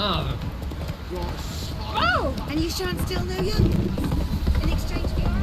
Ah. Oh, and you shan't steal no young. In exchange for your own.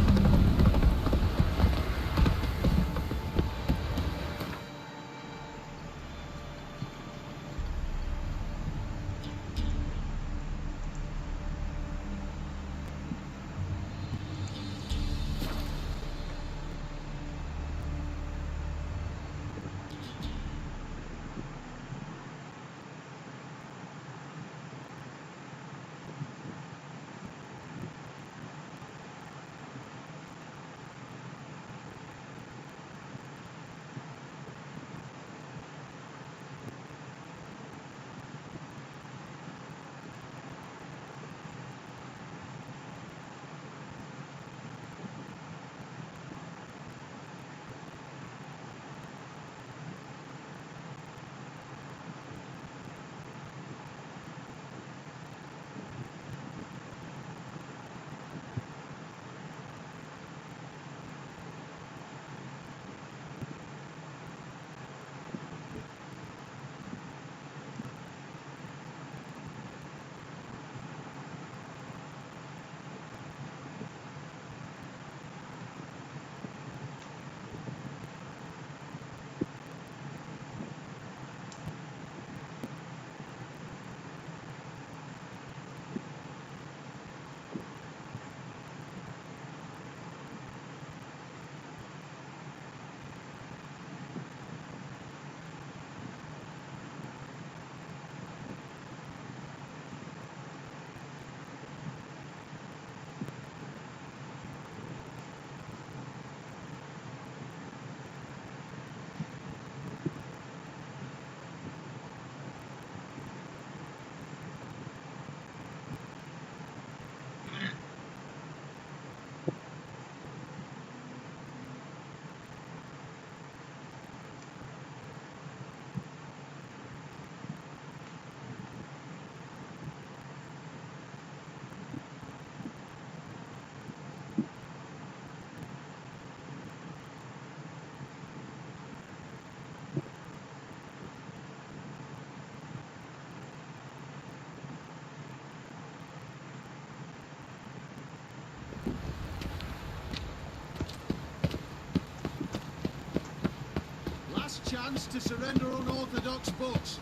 Chance to surrender unorthodox books,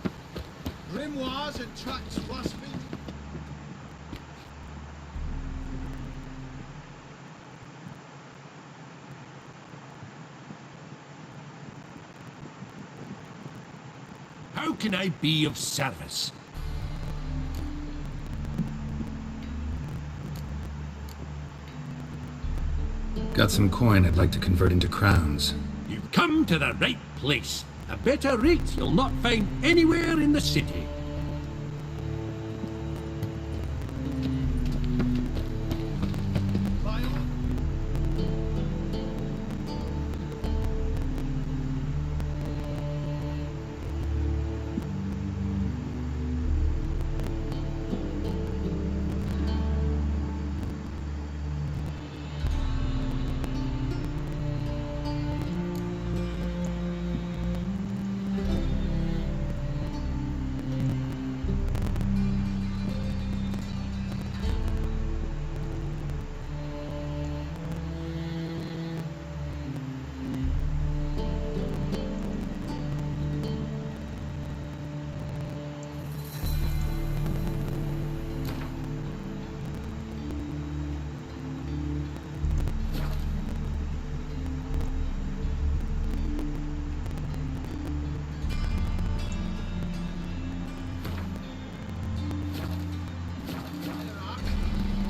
grimoires and tracts blasphemy. How can I be of service? Got some coin I'd like to convert into crowns. You've come to the right place. A better rate you'll not find anywhere in the city.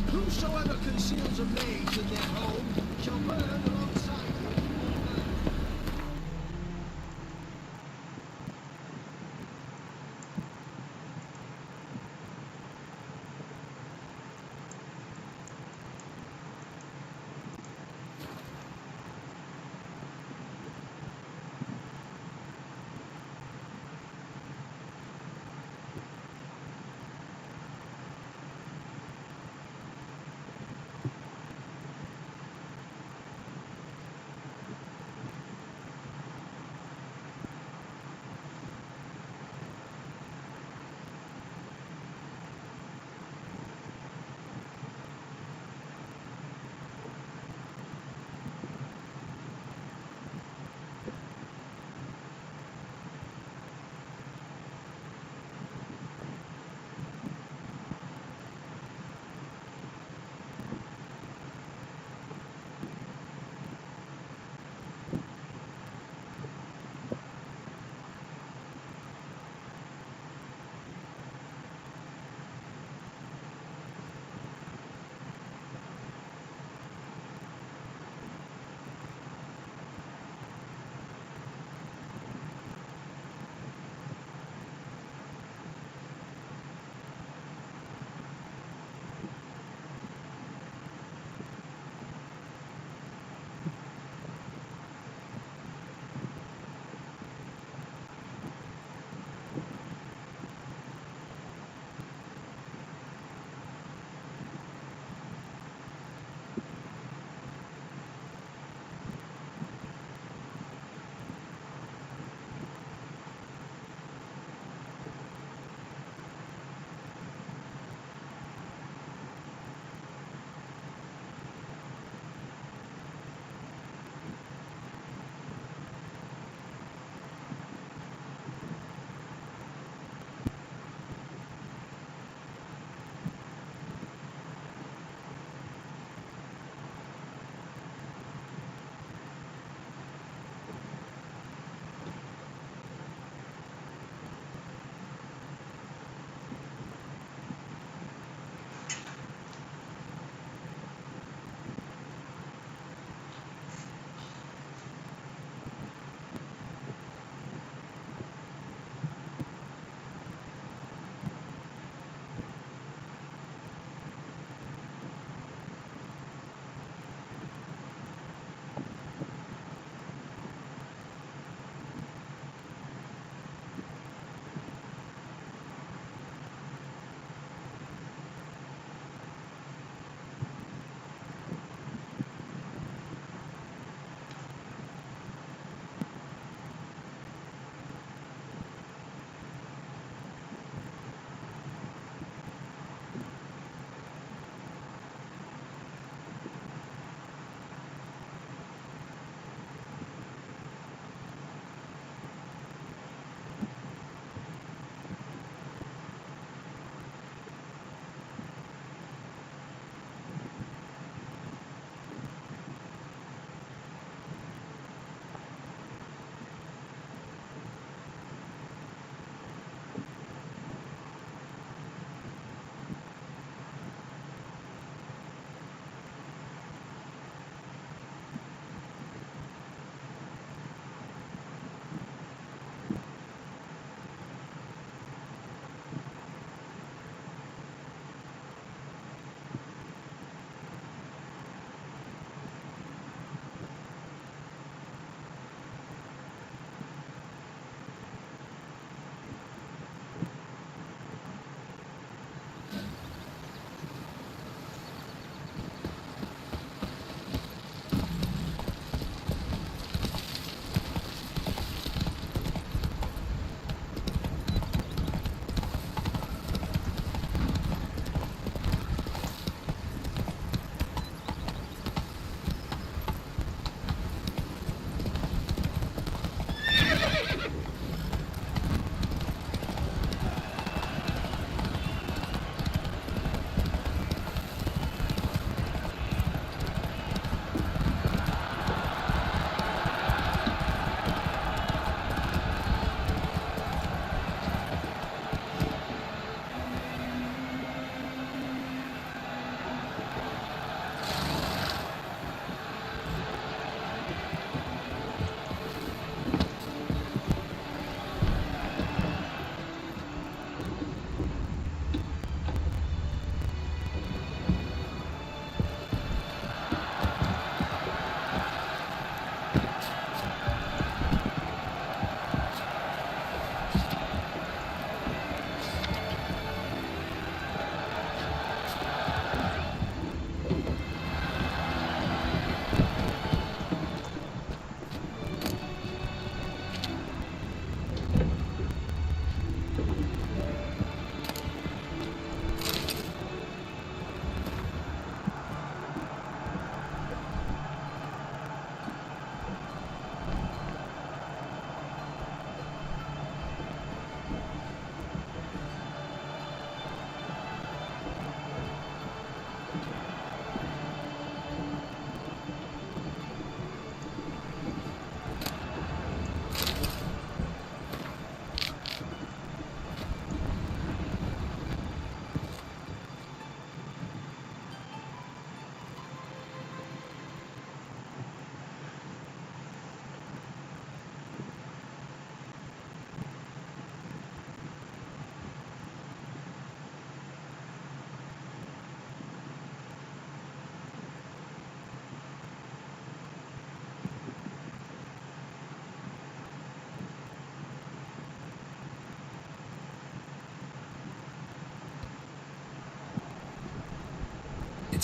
Whosoever conceals a mage in their home shall burn alongside him.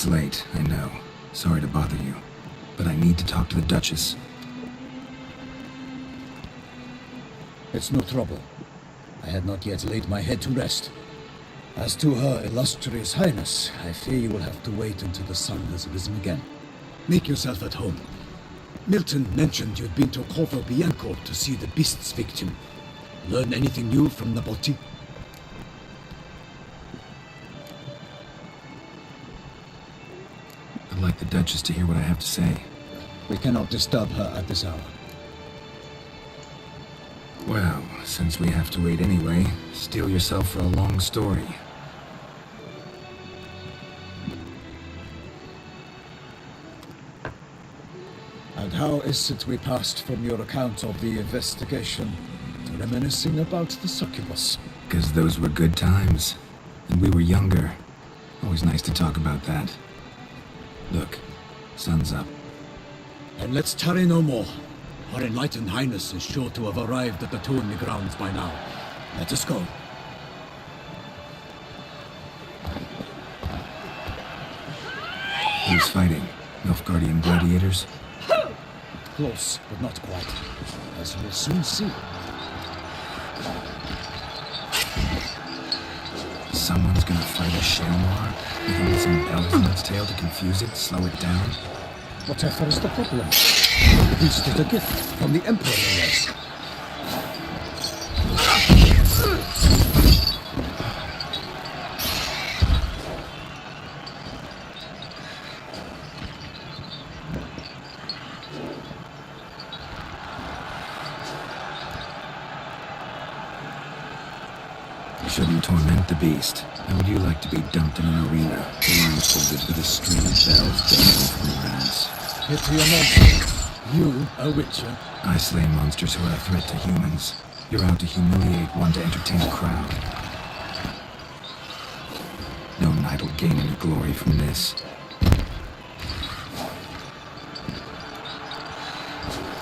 It's late, I know. Sorry to bother you. But I need to talk to the Duchess. It's no trouble. I had not yet laid my head to rest. As to her illustrious highness, I fear you will have to wait until the sun has risen again. Make yourself at home. Milton mentioned you'd been to Corvo Bianco to see the beast's victim. Learn anything new from Nabotti? I'd like the Duchess to hear what I have to say. We cannot disturb her at this hour. Well, since we have to wait anyway, steel yourself for a long story. And how is it we passed from your account of the investigation to reminiscing about the succubus? 'Cause those were good times. And we were younger. Always nice to talk about that. Look, sun's up. And let's tarry no more. Her enlightened highness is sure to have arrived at the Tourney grounds by now. Let us go. Who's fighting? Nilfgaardian gladiators? Close, but not quite. As we'll soon see. Someone's gonna fight a Shamwar with only some bells on its tail to confuse it, slow it down? Whatever is the problem? The beast is a gift from the Emperor, no less. Shouldn't torment the beast. How would you like to be dumped in an arena, blindfolded with a string of bells dangling from your ass? Pity a monster. You, a witcher. I slay monsters who are a threat to humans. You're out to humiliate one to entertain a crowd. No knight will gain any glory from this.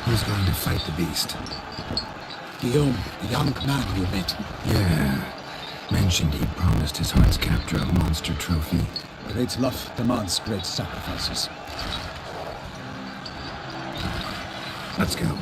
Who's going to fight the beast? Guillaume, the young man you met. Yeah. Mentioned he promised his heart's captor a monster trophy. Great love demands great sacrifices. Let's go.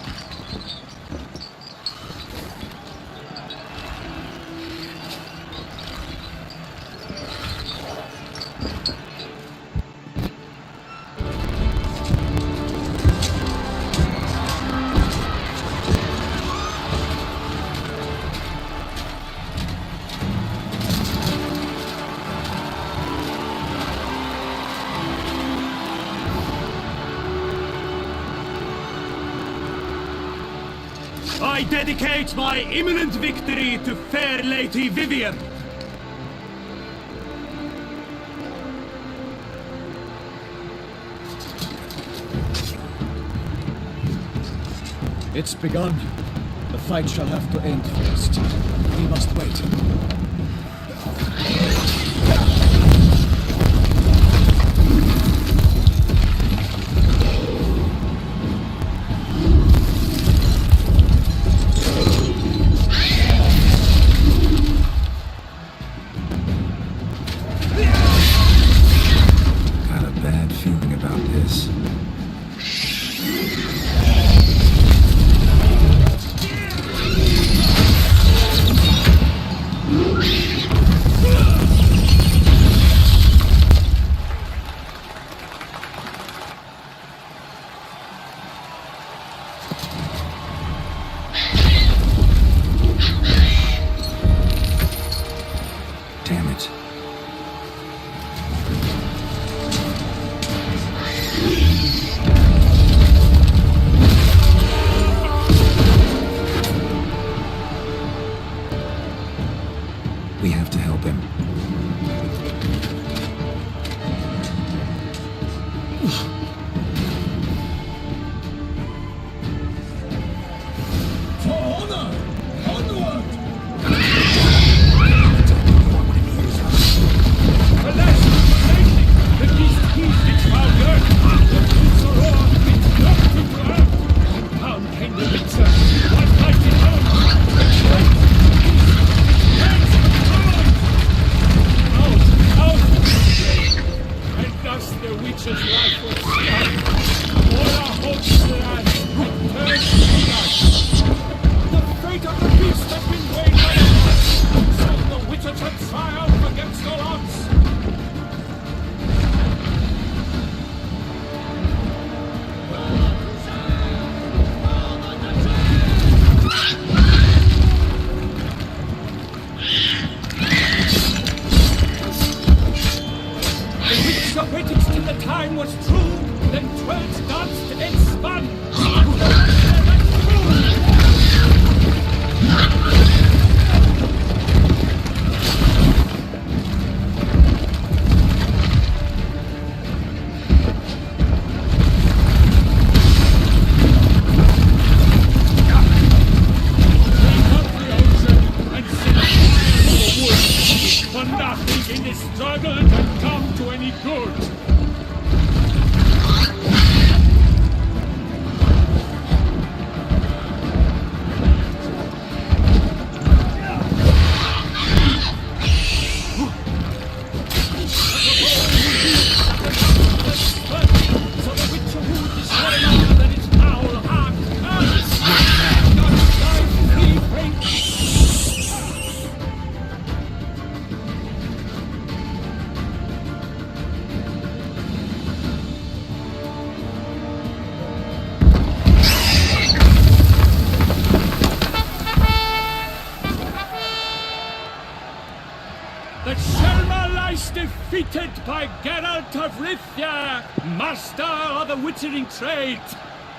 I dedicate my imminent victory to fair Lady Vivian. It's begun. The fight shall have to end first. We must wait. Got a bad feeling about this. Damn it. We have to help him. For honor! Onward! Alas, the beast keeps its founder. The boots are on, it's not to ground. Down came the mixer. One mighty blow. Let's go! was true, then 12 danced and spun. For nothing in this struggle can come to any good. So the witcher wood is slain on than its foul heart curse. Not dive free fate. The Shelma lies defeated by Geralt of Rithia, master of the witchering trade.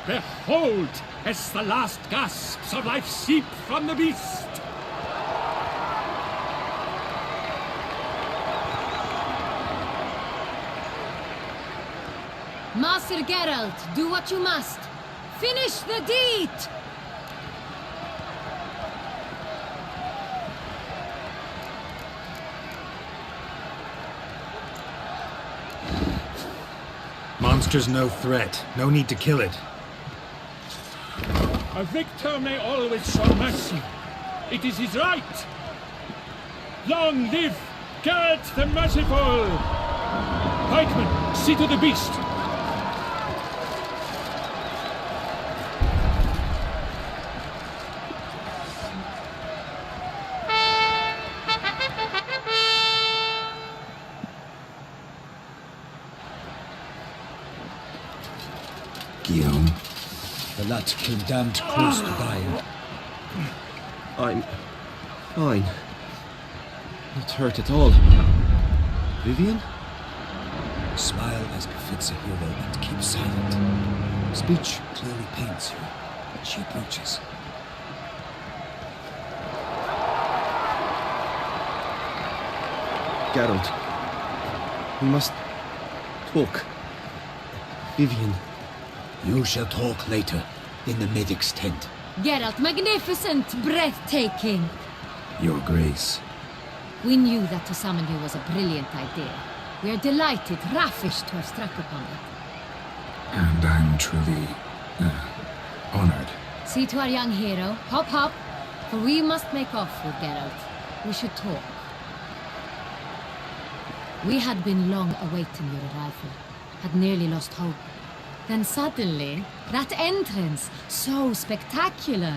Behold, as the last gasps of life seep from the beast. Master Geralt, do what you must. Finish the deed! Monster's no threat. No need to kill it. A victor may always show mercy. It is his right. Long live Geralt the Merciful! Pikeman, see to the beast. Guillaume, The lad came damned close to dying. I'm fine. Not hurt at all. Vivian? Smile as befits a hero and keep silent. Speech clearly paints you, but she approaches. Geralt. We must talk. Vivian. You shall talk later, in the medic's tent. Geralt, magnificent, breathtaking. Your Grace. We knew that to summon you was a brilliant idea. We are delighted, ravished to have struck upon it. And I'm truly, honored. See to our young hero. Hop, hop. For we must make off with Geralt. We should talk. We had been long awaiting your arrival. Had nearly lost hope. Then suddenly, that entrance, so spectacular.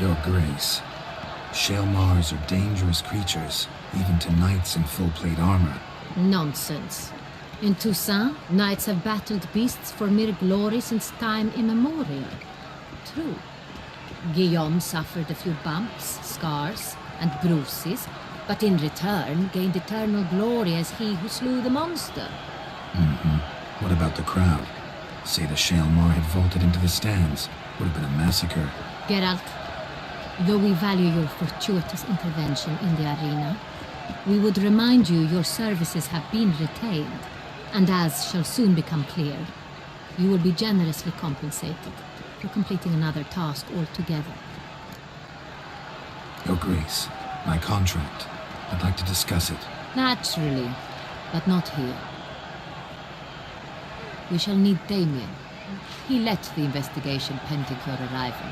Your Grace. Shaelmars are dangerous creatures, even to knights in full-plate armor. Nonsense. In Toussaint, knights have battled beasts for mere glory since time immemorial. True. Guillaume suffered a few bumps, scars, and bruises, but in return gained eternal glory as he who slew the monster. What about the crowd? Say the Shaelmar had vaulted into the stands. Would have been a massacre. Geralt, though we value your fortuitous intervention in the arena, we would remind you your services have been retained, and as shall soon become clear, you will be generously compensated for completing another task altogether. Your Grace, my contract. I'd like to discuss it. Naturally, but not here. We shall need Damien. He led the investigation pending your arrival.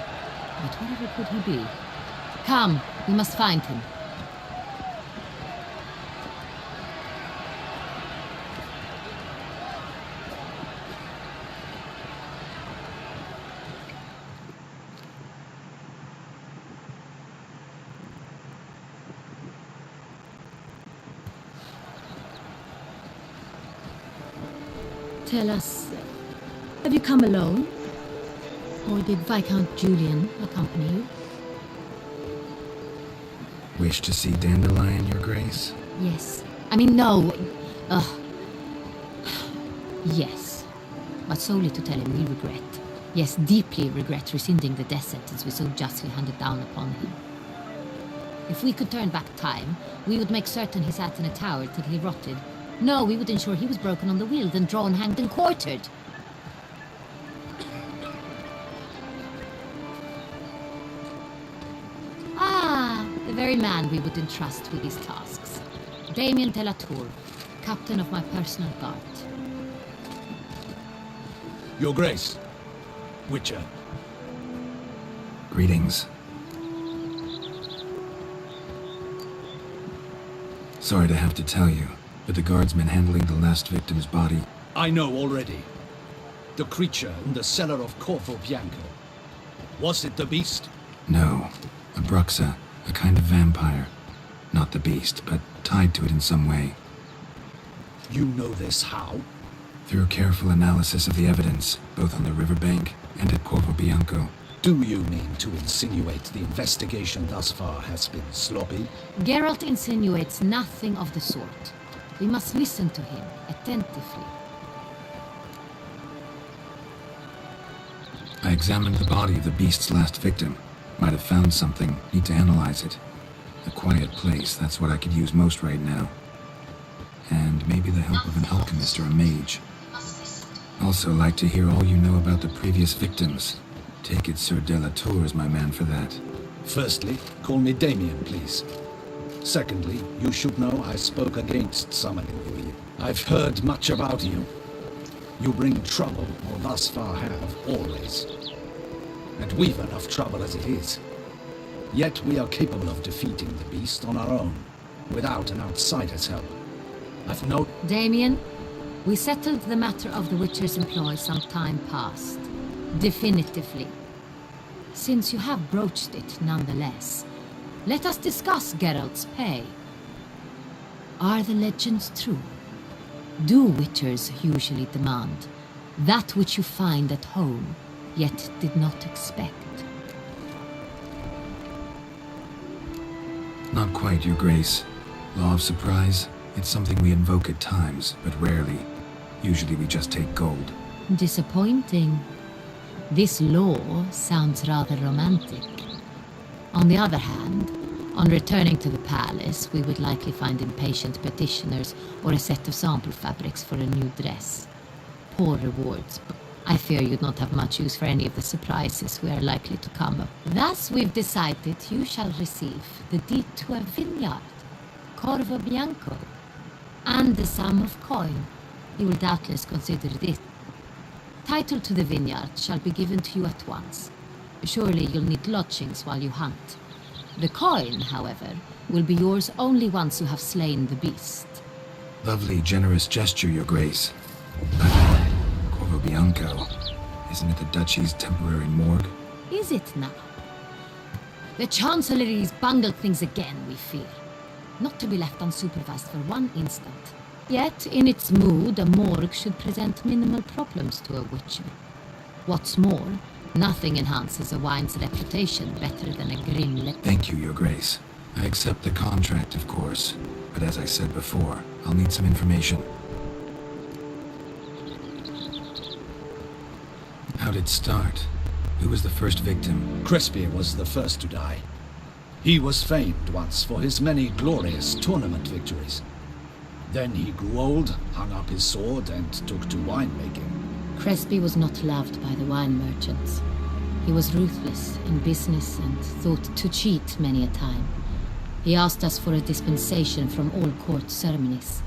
But wherever could he be? Come, we must find him. Tell us, Have you come alone? Or did Viscount Julian accompany you? Wish to see Dandelion, Your Grace? Yes. I mean, no. Yes. But solely to tell him we regret. Yes, deeply regret rescinding the death sentence we so justly handed down upon him. If we could turn back time, we would make certain he sat in a tower till he rotted. No, we would ensure he was broken on the wheel, then drawn, hanged, and quartered. Ah, the very man we would entrust with these tasks. Damien de la Tour, captain of my personal guard. Your Grace. Witcher. Greetings. Sorry to have to tell you, but the guardsman handling the last victim's body... I know already. The creature in the cellar of Corvo Bianco. Was it the beast? No. A Bruxa, a kind of vampire. Not the beast, but tied to it in some way. You know this how? Through careful analysis of the evidence, both on the riverbank and at Corvo Bianco. Do you mean to insinuate the investigation thus far has been sloppy? Geralt insinuates nothing of the sort. We must listen to him attentively. I examined the body of the beast's last victim. Might have found something. Need to analyze it. A quiet place, that's what I could use most right now. And maybe the help of an alchemist or a mage. Also like to hear all you know about the previous victims. Take it Sir de la Tour is my man for that. Firstly, call me Damien, please. Secondly, you should know I spoke against summoning you here. I've heard much about you. You bring trouble, or thus far have, always. And we've enough trouble as it is. Yet we are capable of defeating the beast on our own, without an outsider's help. I've no... Damien, we settled the matter of the Witcher's employ some time past. Definitively. Since you have broached it nonetheless, let us discuss Geralt's pay. Are the legends true? Do Witchers usually demand that which you find at home, yet did not expect? Not quite, Your Grace. Law of surprise, it's something we invoke at times, but rarely. Usually we just take gold. Disappointing. This law sounds rather romantic. On the other hand, on returning to the palace, we would likely find impatient petitioners or a set of sample fabrics for a new dress. Poor rewards. I fear you'd not have much use for any of the surprises we are likely to come up. Thus, we've decided you shall receive the deed to a vineyard, Corvo Bianco, and the sum of coin. You will doubtless consider this. Title to the vineyard shall be given to you at once. Surely you'll need lodgings while you hunt. The coin, however, will be yours only once you have slain the beast. Lovely, generous gesture, Your Grace. Corvo Bianco, isn't it the Duchy's temporary morgue? Is it now? The Chancellery's bungled things again, we fear. Not to be left unsupervised for one instant. Yet, in its mood, a morgue should present minimal problems to a Witcher. What's more, nothing enhances a wine's reputation better than a grim Thank you, Your Grace. I accept the contract, of course. But as I said before, I'll need some information. How'd it start? Who was the first victim? Crespy was the first to die. He was famed once for his many glorious tournament victories. Then he grew old, hung up his sword, and took to winemaking. Crespi was not loved by the wine merchants. He was ruthless in business and thought to cheat many a time. He asked us for a dispensation from all court ceremonies.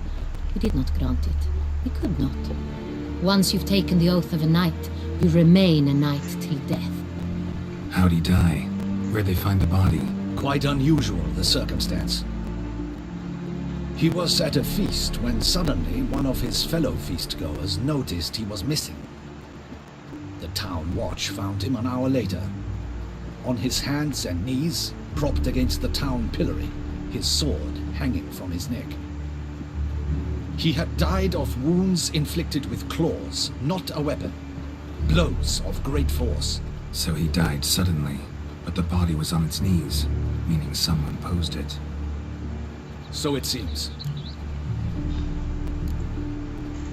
We did not grant it. We could not. Once you've taken the oath of a knight, you remain a knight till death. How'd he die? Where'd they find the body? Quite unusual, the circumstance. He was at a feast when suddenly one of his fellow feastgoers noticed he was missing. The town watch found him an hour later. On his hands and knees, propped against the town pillory, his sword hanging from his neck. He had died of wounds inflicted with claws, not a weapon. Blows of great force. So he died suddenly, but the body was on its knees, meaning someone posed it. So it seems.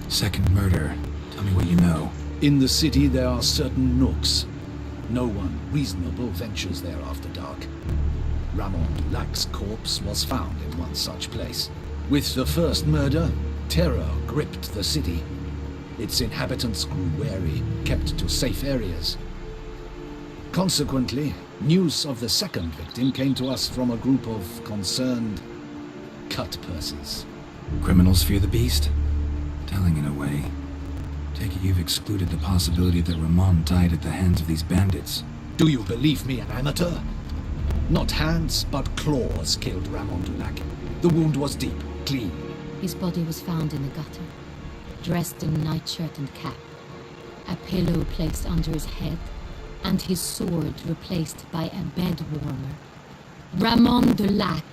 Second murder. Tell me what you know. In the city there are certain nooks. No one reasonable ventures there after dark. Ramon Dulac's corpse was found in one such place. With the first murder, terror gripped the city. Its inhabitants grew wary, kept to safe areas. Consequently, news of the second victim came to us from a group of concerned cut-purses. Criminals fear the beast? Telling in a way. Take it you've excluded the possibility that Ramon died at the hands of these bandits. Do you believe me an amateur? Not hands, but claws killed Ramon Dulac. The wound was deep, clean. His body was found in the gutter, dressed in nightshirt and cap, a pillow placed under his head, and his sword replaced by a bed warmer. Ramon Dulac,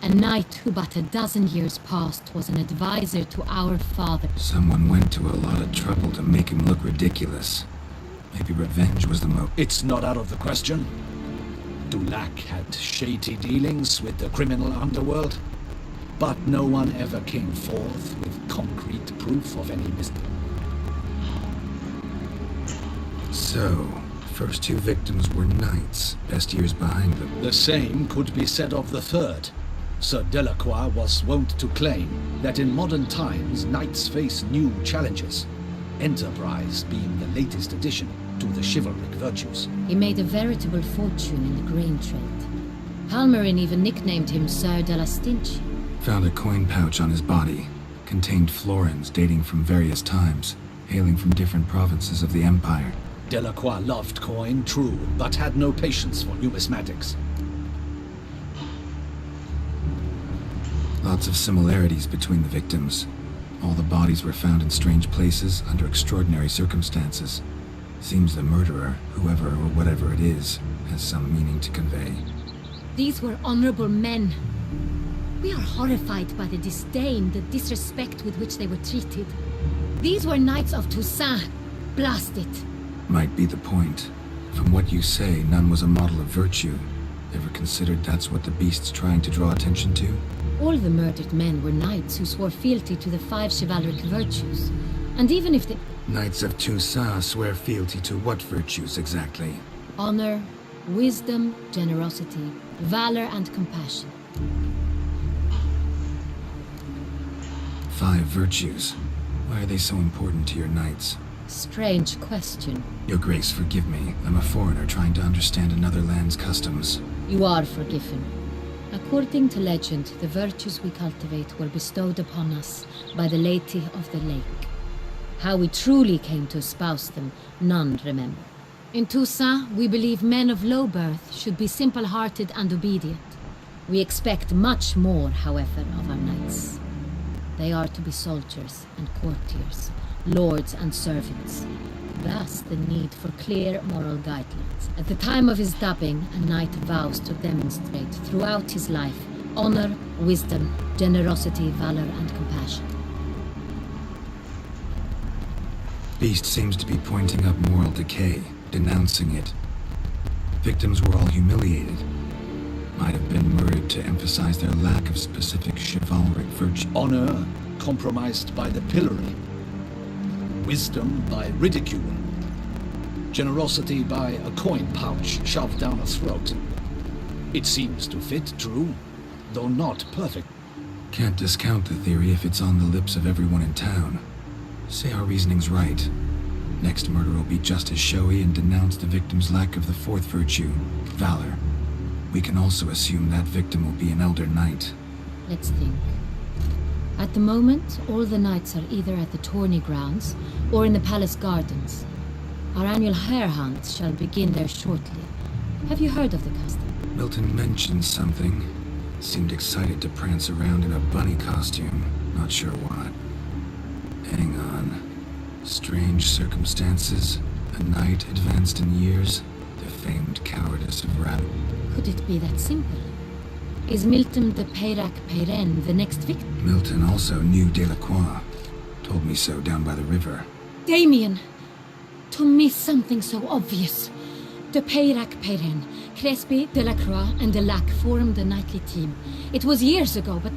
a knight who but a dozen years past was an advisor to our father. Someone went to a lot of trouble to make him look ridiculous. Maybe revenge was the motive. It's not out of the question. Dulac had shady dealings with the criminal underworld, but no one ever came forth with concrete proof of any mistake. So, first two victims were knights, best years behind them. The same could be said of the third. Sir Delacroix was wont to claim that in modern times knights face new challenges, enterprise being the latest addition to the chivalric virtues. He made a veritable fortune in the grain trade. Halmarin even nicknamed him Sir de la Stinch. Found a coin pouch on his body. Contained florins dating from various times, hailing from different provinces of the Empire. Delacroix loved coin, true, but had no patience for numismatics. Lots of similarities between the victims. All the bodies were found in strange places under extraordinary circumstances. Seems the murderer, whoever or whatever it is, has some meaning to convey. These were honorable men. We are horrified by the disdain, the disrespect with which they were treated. These were knights of Toussaint. Blast it. Might be the point. From what you say, none was a model of virtue. Ever considered that's what the beast's trying to draw attention to? All the murdered men were knights who swore fealty to the 5 chivalric virtues. And even if they... Knights of Toussaint swear fealty to what virtues exactly? Honor, wisdom, generosity, valor, and compassion. 5 virtues. Why are they so important to your knights? Strange question. Your Grace, forgive me. I'm a foreigner trying to understand another land's customs. You are forgiven. According to legend, the virtues we cultivate were bestowed upon us by the Lady of the Lake. How we truly came to espouse them, none remember. In Toussaint, we believe men of low birth should be simple-hearted and obedient. We expect much more, however, of our knights. They are to be soldiers and courtiers, lords and servants. Thus, the need for clear moral guidelines. At the time of his dubbing, a knight vows to demonstrate throughout his life honor, wisdom, generosity, valor, and compassion. Beast seems to be pointing up moral decay, denouncing it. Victims were all humiliated. Might have been murdered to emphasize their lack of specific chivalric virtue. Honor compromised by the pillory. Wisdom by ridicule. Generosity by a coin pouch shoved down a throat. It seems to fit, true, though not perfect. Can't discount the theory if it's on the lips of everyone in town. Say our reasoning's right. Next murder will be just as showy and denounce the victim's lack of the 4th virtue, valor. We can also assume that victim will be an elder knight. Let's think. At the moment, all the knights are either at the tourney grounds or in the palace gardens. Our annual hare hunt shall begin there shortly. Have you heard of the custom? Milton mentioned something. Seemed excited to prance around in a bunny costume. Not sure what. Hang on. Strange circumstances. A knight advanced in years. The famed cowardice of Rabbit. Could it be that simple? Is Milton de Peyrac Peyren the next victim? Milton also knew Delacroix. Told me so down by the river. Damien! To miss something so obvious. De Peyrac Perrin, Crespi, Delacroix, and Delac formed the nightly team. It was years ago, but...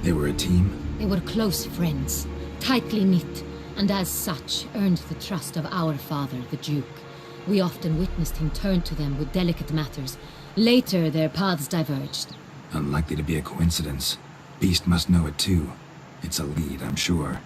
They were a team? They were close friends, tightly knit, and as such earned the trust of our father, the Duke. We often witnessed him turn to them with delicate matters. Later, their paths diverged. Unlikely to be a coincidence. Beast must know it too. It's a lead, I'm sure.